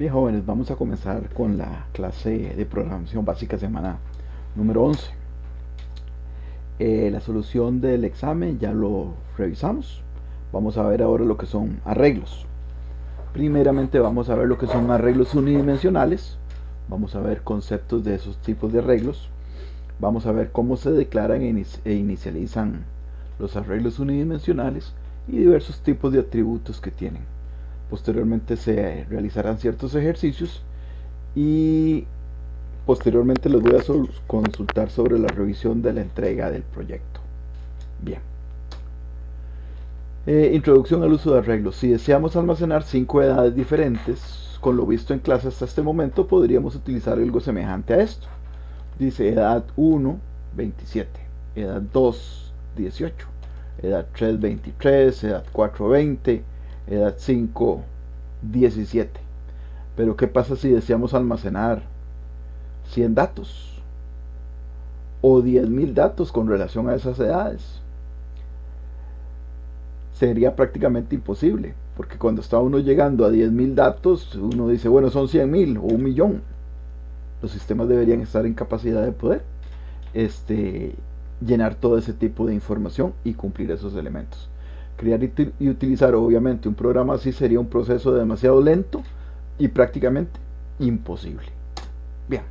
Bien, jóvenes, vamos a comenzar con la clase de programación básica semana número 11. La solución del examen ya lo revisamos. Vamos a ver ahora lo que son arreglos. Primeramente vamos a ver lo que son arreglos unidimensionales. Vamos a ver conceptos de esos tipos de arreglos. Vamos a ver cómo se declaran e inicializan los arreglos unidimensionales y diversos tipos de atributos que tienen. Posteriormente se realizarán ciertos ejercicios y posteriormente les voy a consultar sobre la revisión de la entrega del proyecto. Bien. Introducción al uso de arreglos. Si deseamos almacenar 5 edades diferentes, con lo visto en clase hasta este momento, podríamos utilizar algo semejante a esto. Dice edad 1, 27, edad 2, 18, edad 3, 23, edad 4, 20, edad 5, 17. Pero ¿qué pasa si deseamos almacenar 100 datos o 10.000 datos con relación a esas edades? Sería prácticamente imposible, porque cuando está uno llegando a 10.000 datos, uno dice, bueno, son 100.000 o 1.000.000. Los sistemas deberían estar en capacidad de poder llenar todo ese tipo de información y cumplir esos elementos. Crear y utilizar obviamente un programa así sería un proceso demasiado lento y prácticamente imposible. Bien,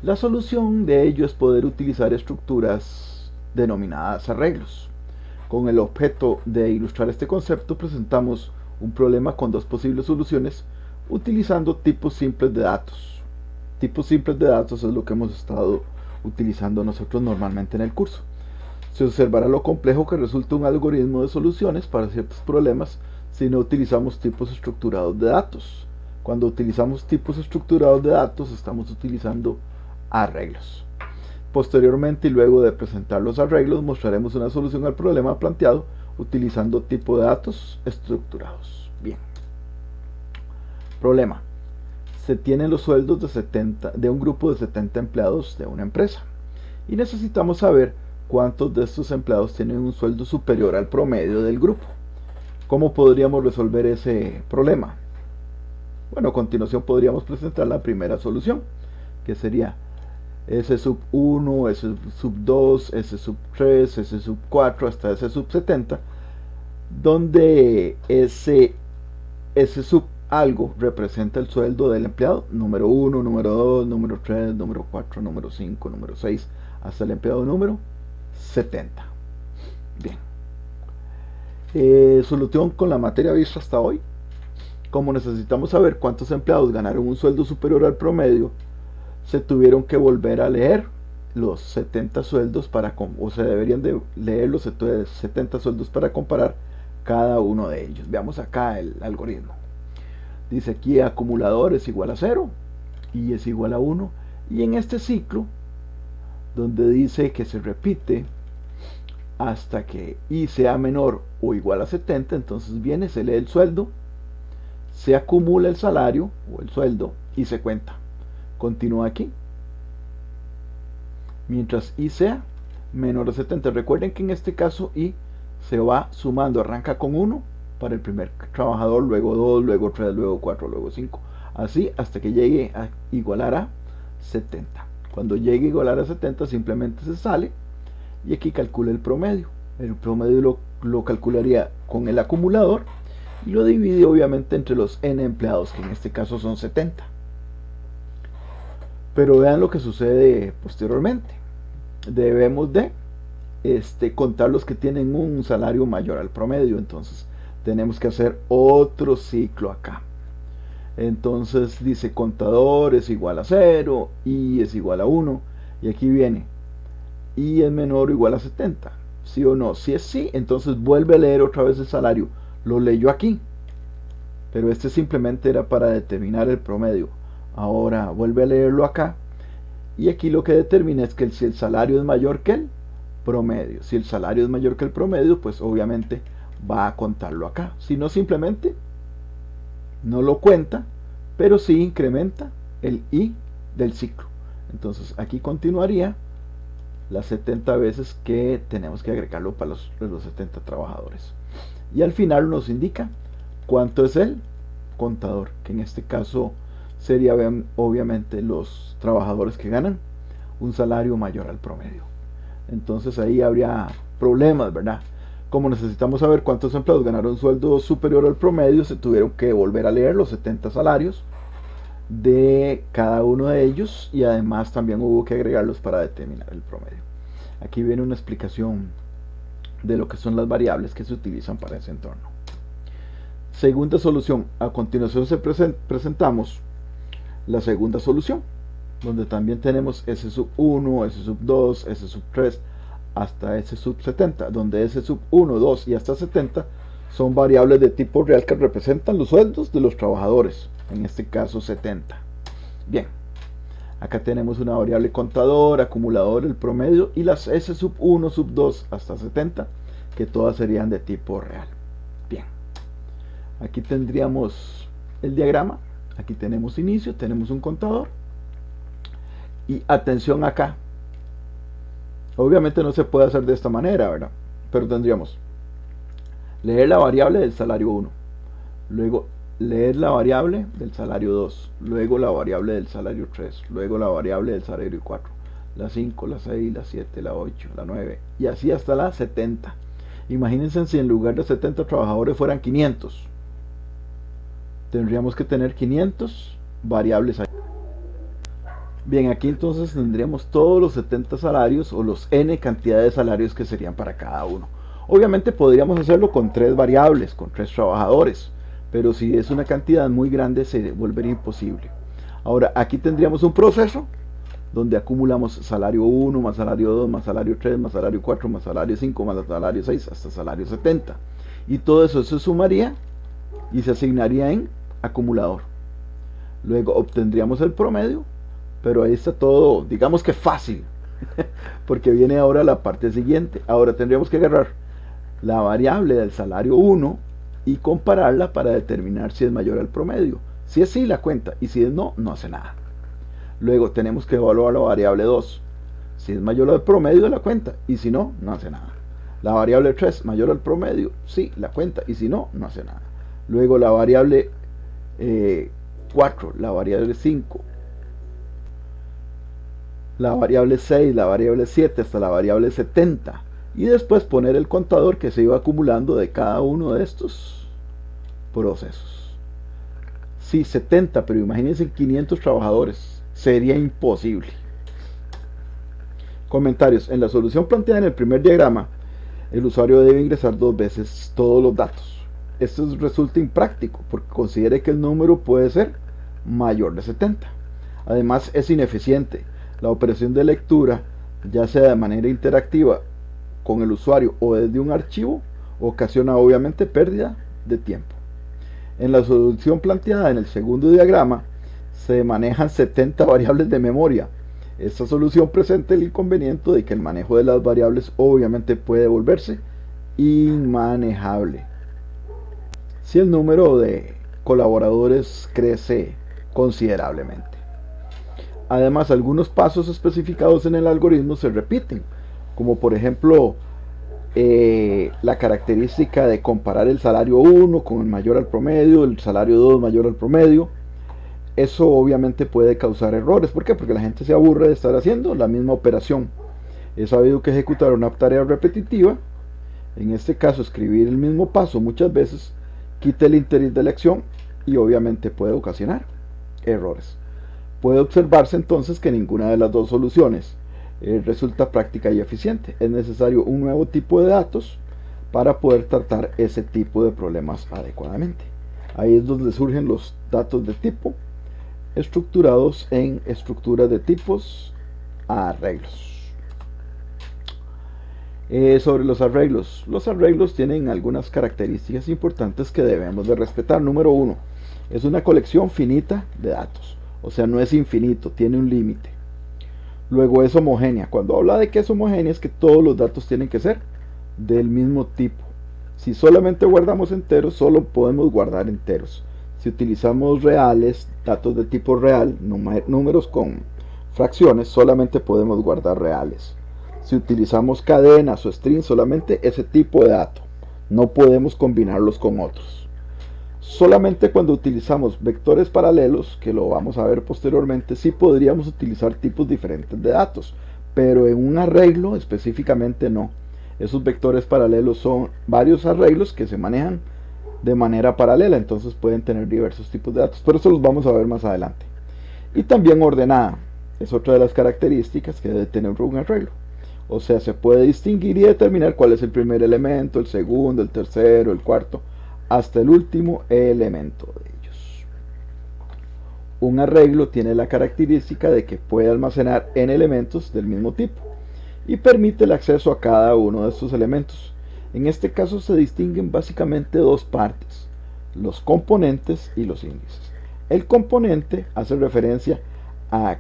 la solución de ello es poder utilizar estructuras denominadas arreglos. Con el objeto de ilustrar este concepto presentamos un problema con dos posibles soluciones utilizando tipos simples de datos. Tipos simples de datos es lo que hemos estado utilizando nosotros normalmente en el curso. Se observará lo complejo que resulta un algoritmo de soluciones para ciertos problemas si no utilizamos tipos estructurados de datos. Cuando utilizamos tipos estructurados de datos estamos utilizando arreglos. Posteriormente y luego de presentar los arreglos mostraremos una solución al problema planteado utilizando tipo de datos estructurados. Bien. Problema. Se tienen los sueldos de un grupo de 70 empleados de una empresa y necesitamos saber cuántos de estos empleados tienen un sueldo superior al promedio del grupo. ¿Cómo podríamos resolver ese problema? Bueno, a continuación podríamos presentar la primera solución, que sería S sub 1, S sub 2, S sub 3, S sub 4 hasta S sub 70, donde S sub algo representa el sueldo del empleado número 1, número 2, número 3, número 4, número 5, número 6, hasta el empleado número 70. Bien. Solución con la materia vista hasta hoy. Como necesitamos saber cuántos empleados ganaron un sueldo superior al promedio, se tuvieron que volver a leer los 70 sueldos o se deberían de leer los 70 sueldos para comparar cada uno de ellos. Veamos acá el algoritmo. Dice aquí acumulador es igual a 0, y es igual a 1, y en este ciclo, donde dice que se repite hasta que i sea menor o igual a 70, entonces viene, se lee el sueldo, se acumula el salario o el sueldo y se cuenta. Continúa aquí. Mientras i sea menor a 70. Recuerden que en este caso i se va sumando, arranca con 1 para el primer trabajador, luego 2, luego 3, luego 4, luego 5. Así hasta que llegue a igualar a 70. Cuando llegue a igualar a 70 simplemente se sale y aquí calcula el promedio. El promedio lo calcularía con el acumulador y lo divide obviamente entre los n empleados, que en este caso son 70. Pero vean lo que sucede posteriormente. Debemos de contar los que tienen un salario mayor al promedio. Entonces tenemos que hacer otro ciclo acá. Entonces dice contador es igual a 0, i es igual a 1. Y aquí viene i es menor o igual a 70. ¿Sí o no? Si es sí, entonces vuelve a leer otra vez el salario. Lo leyó aquí. Pero este simplemente era para determinar el promedio. Ahora vuelve a leerlo acá y aquí lo que determina es que si el salario es mayor que el promedio, si el salario es mayor que el promedio, pues obviamente va a contarlo acá. Si no, simplemente no lo cuenta, pero sí incrementa el i del ciclo. Entonces aquí continuaría las 70 veces que tenemos que agregarlo para los 70 trabajadores. Y al final nos indica cuánto es el contador, que en este caso sería obviamente los trabajadores que ganan un salario mayor al promedio. Entonces ahí habría problemas, ¿verdad? Como necesitamos saber cuántos empleados ganaron un sueldo superior al promedio, se tuvieron que volver a leer los 70 salarios de cada uno de ellos, y además también hubo que agregarlos para determinar el promedio. Aquí viene una explicación de lo que son las variables que se utilizan para ese entorno. Segunda solución. A continuación presentamos la segunda solución, donde también tenemos S sub 1, S sub 2, S sub 3, hasta S sub 70, donde S sub 1, 2 y hasta 70 son variables de tipo real que representan los sueldos de los trabajadores, en este caso 70. Bien, acá tenemos una variable contador, acumulador, el promedio, y las S sub 1, sub 2 hasta 70, que todas serían de tipo real. Bien, aquí tendríamos el diagrama. Aquí tenemos inicio, tenemos un contador, y atención acá, obviamente no se puede hacer de esta manera, ¿verdad? Pero tendríamos leer la variable del salario 1, luego leer la variable del salario 2, luego la variable del salario 3, luego la variable del salario 4, la 5, la 6, la 7, la 8, la 9, y así hasta la 70. Imagínense si en lugar de 70 trabajadores fueran 500. Tendríamos que tener 500 variables ahí. Bien, aquí entonces tendríamos todos los 70 salarios o los n cantidad de salarios que serían para cada uno. Obviamente podríamos hacerlo con 3 variables, con 3 trabajadores, pero si es una cantidad muy grande se volvería imposible. Ahora, aquí tendríamos un proceso donde acumulamos salario 1 más salario 2 más salario 3 más salario 4 más salario 5 más salario 6 hasta salario 70. Y todo eso se sumaría y se asignaría en acumulador. Luego obtendríamos el promedio, pero ahí está todo, digamos que fácil, porque viene ahora la parte siguiente. Ahora tendríamos que agarrar la variable del salario 1 y compararla para determinar si es mayor al promedio. Si es sí, la cuenta, y si es no, no hace nada. Luego tenemos que evaluar la variable 2. Si es mayor al promedio, la cuenta, y si no, no hace nada. La variable 3, mayor al promedio, sí, la cuenta, y si no, no hace nada. Luego la variable 4, la variable 5, la variable 6, la variable 7 hasta la variable 70, y después poner el contador que se iba acumulando de cada uno de estos procesos. Sí, 70, pero imagínense 500 trabajadores, sería imposible. Comentarios. En la solución planteada en el primer diagrama, el usuario debe ingresar 2 veces todos los datos. Esto resulta impráctico porque considere que el número puede ser mayor de 70. Además es ineficiente. La operación de lectura, ya sea de manera interactiva con el usuario o desde un archivo, ocasiona obviamente pérdida de tiempo. En la solución planteada en el segundo diagrama se manejan 70 variables de memoria. Esta solución presenta el inconveniente de que el manejo de las variables obviamente puede volverse inmanejable si el número de colaboradores crece considerablemente. Además, algunos pasos especificados en el algoritmo se repiten, como por ejemplo la característica de comparar el salario 1 con el mayor al promedio, el salario 2 mayor al promedio. Eso obviamente puede causar errores. ¿Por qué? Porque la gente se aburre de estar haciendo la misma operación. Es sabido que ejecutar una tarea repetitiva, en este caso escribir el mismo paso muchas veces, quita el interés de la acción y obviamente puede ocasionar errores. Puede observarse entonces que ninguna de las dos soluciones resulta práctica y eficiente. Es necesario un nuevo tipo de datos para poder tratar ese tipo de problemas adecuadamente. Ahí es donde surgen los datos de tipo estructurados en estructuras de tipos a arreglos. Sobre los arreglos tienen algunas características importantes que debemos de respetar. Número 1, es una colección finita de datos, o sea, no es infinito, tiene un límite. Luego es homogénea. Cuando habla de que es homogénea es que todos los datos tienen que ser del mismo tipo. Si solamente guardamos enteros, solo podemos guardar enteros. Si utilizamos reales, datos de tipo real, números con fracciones, solamente podemos guardar reales. Si utilizamos cadenas o strings, solamente ese tipo de dato. No podemos combinarlos con otros. Solamente cuando utilizamos vectores paralelos, que lo vamos a ver posteriormente, sí podríamos utilizar tipos diferentes de datos, pero en un arreglo específicamente no. Esos vectores paralelos son varios arreglos que se manejan de manera paralela, entonces pueden tener diversos tipos de datos, pero eso los vamos a ver más adelante. Y también ordenada, es otra de las características que debe tener un arreglo. O sea, se puede distinguir y determinar cuál es el primer elemento, el segundo, el tercero, el cuarto, hasta el último elemento de ellos. Un arreglo tiene la característica de que puede almacenar n elementos del mismo tipo y permite el acceso a cada uno de estos elementos. En este caso se distinguen básicamente dos partes, los componentes y los índices. El componente hace referencia a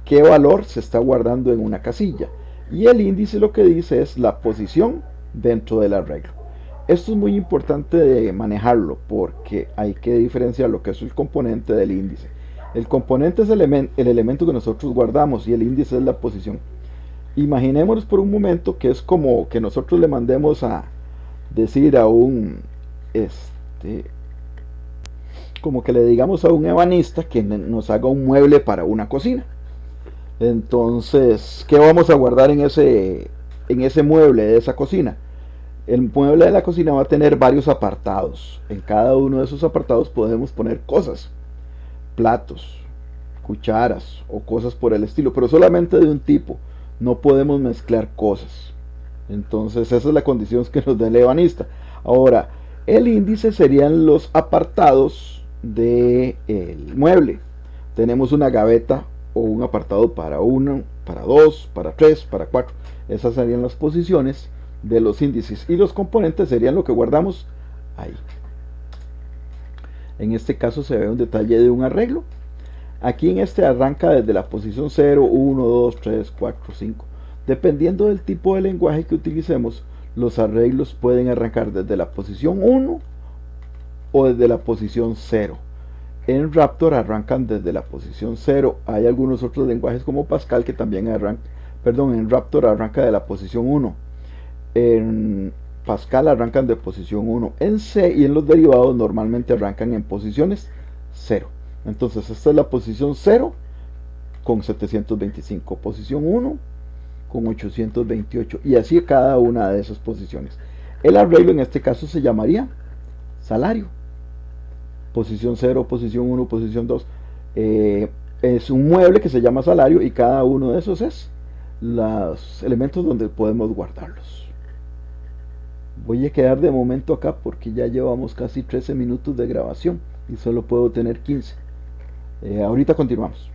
qué valor se está guardando en una casilla y el índice lo que dice es la posición dentro del arreglo. Esto es muy importante de manejarlo porque hay que diferenciar lo que es el componente del índice. El componente es el elemento que nosotros guardamos y el índice es la posición. Imaginémonos por un momento que es como que nosotros le mandemos a decir a un como que le digamos a un ebanista que nos haga un mueble para una cocina. Entonces, ¿qué vamos a guardar en ese mueble de esa cocina? El mueble de la cocina va a tener varios apartados. En cada uno de esos apartados podemos poner cosas, platos, cucharas o cosas por el estilo, pero solamente de un tipo. No podemos mezclar cosas. Entonces esa es la condición que nos da el ebanista. Ahora, el índice serían los apartados del mueble. Tenemos una gaveta o un apartado para 1, para 2, para 3, para 4. Esas serían las posiciones de los índices y los componentes serían lo que guardamos ahí. En este caso se ve un detalle de un arreglo. Aquí en este arranca desde la posición 0, 1, 2, 3, 4, 5. Dependiendo del tipo de lenguaje que utilicemos, los arreglos pueden arrancar desde la posición 1 o desde la posición 0. En Raptor arrancan desde la posición 0. Hay algunos otros lenguajes como Pascal que también arrancan, en Raptor arranca de la posición 1. En Pascal arrancan de posición 1. En C y en los derivados normalmente arrancan en posiciones 0. Entonces esta es la posición 0 con 725, posición 1 con 828 y así cada una de esas posiciones. El arreglo en este caso se llamaría salario. Posición 0, posición 1, posición 2. Es un mueble que se llama salario y cada uno de esos es los elementos donde podemos guardarlos. Voy a quedar de momento acá porque ya llevamos casi 13 minutos de grabación y solo puedo tener 15. Ahorita continuamos.